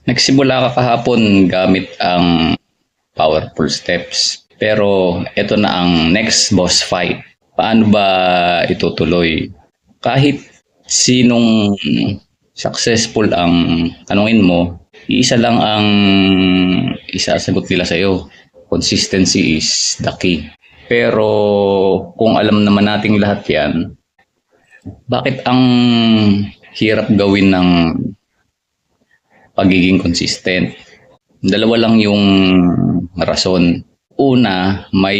Nagsimula ka kahapon gamit ang powerful steps. Pero ito na ang next boss fight. Paano ba itutuloy? Kahit sinong successful ang tanungin mo, iisa lang ang isasagot nila sa'yo. Consistency is the key. Pero kung alam naman nating lahat yan, bakit ang hirap gawin ng pagiging consistent? Dalawa lang yung rason. Una, may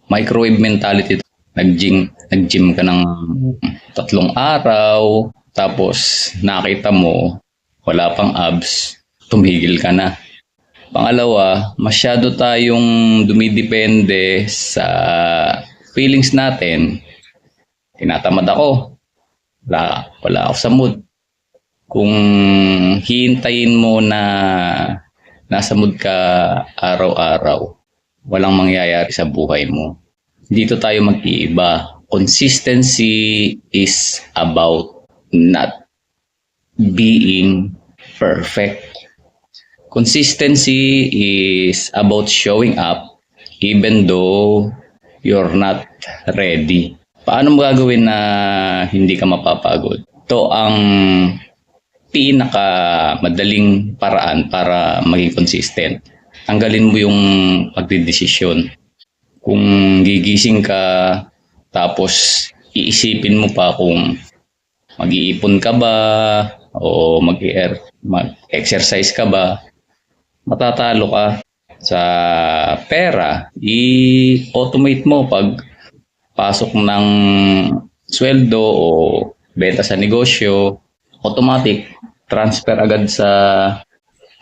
microwave mentality. Nag-gym ka ng 3 araw, tapos nakita mo, wala pang abs, tumigil ka na. Pangalawa, masyado tayong dumidepende sa feelings natin. Tinatamad ako, wala ako sa mood. Kung hihintayin mo na nasa mood ka araw-araw, walang mangyayari sa buhay mo. Dito tayo mag-iiba. Consistency is about not being perfect. Consistency is about showing up even though you're not ready. Paano mo gagawin na hindi ka mapapagod? Ito ang madaling paraan para maging consistent. Tanggalin mo yung pagdedesisyon. Kung gigising ka, tapos iisipin mo pa kung mag-iipon ka ba o mag-exercise ka ba, matatalo ka. Sa pera, i-automate mo pag pasok ng sweldo o benta sa negosyo, automatic transfer agad sa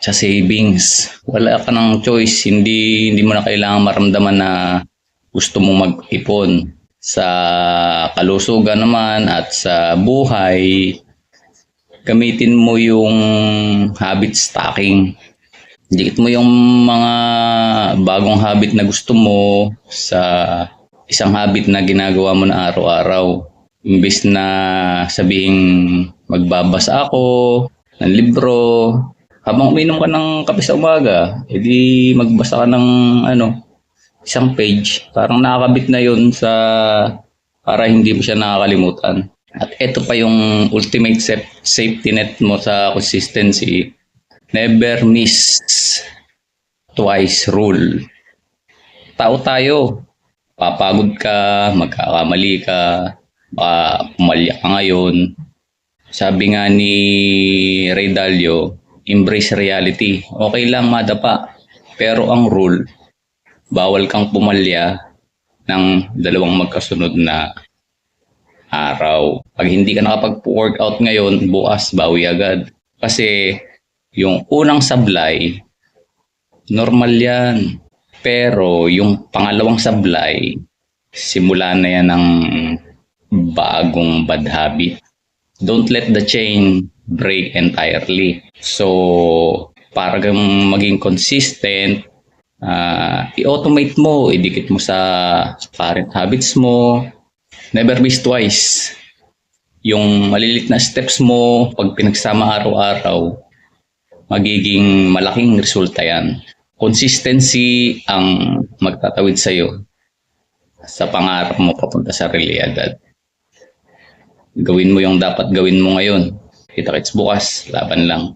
savings. Wala ka ng choice, hindi mo na kailangan maramdaman na gusto mong mag-ipon. Sa kalusugan naman at sa buhay, gamitin mo yung habit stacking. Dikit mo yung mga bagong habit na gusto mo sa isang habit na ginagawa mo na araw-araw. Imbes na sabihing magbabasa ako ng libro, habang uminom ka ng kape sa umaga, edi magbasa ka ng isang page. Parang nakakabit na yun para hindi mo siya nakakalimutan. At ito pa yung ultimate safety net mo sa consistency. Never miss twice rule. Tao tayo. Papagod ka, magkakamali ka, pumalya ka ngayon. Sabi nga ni Ray Dalio, embrace reality. Okay lang madapa. Pero ang rule, bawal kang pumalya ng 2 magkasunod na araw. Pag hindi ka nakapag-workout ngayon, bukas bawi agad. Kasi yung unang sablay, normal yan. Pero yung pangalawang sablay, simula na yan ng bagong bad habit. Don't let the chain break entirely. So, para kang maging consistent, i-automate mo, idikit mo sa current habits mo. Never miss twice. Yung malilit na steps mo, pag pinagsama araw-araw, magiging malaking resulta yan. Consistency ang magtatawid sa'yo sa pangarap mo papunta sa realidad. Gawin mo yung dapat gawin mo ngayon. Kita-kits bukas, laban lang.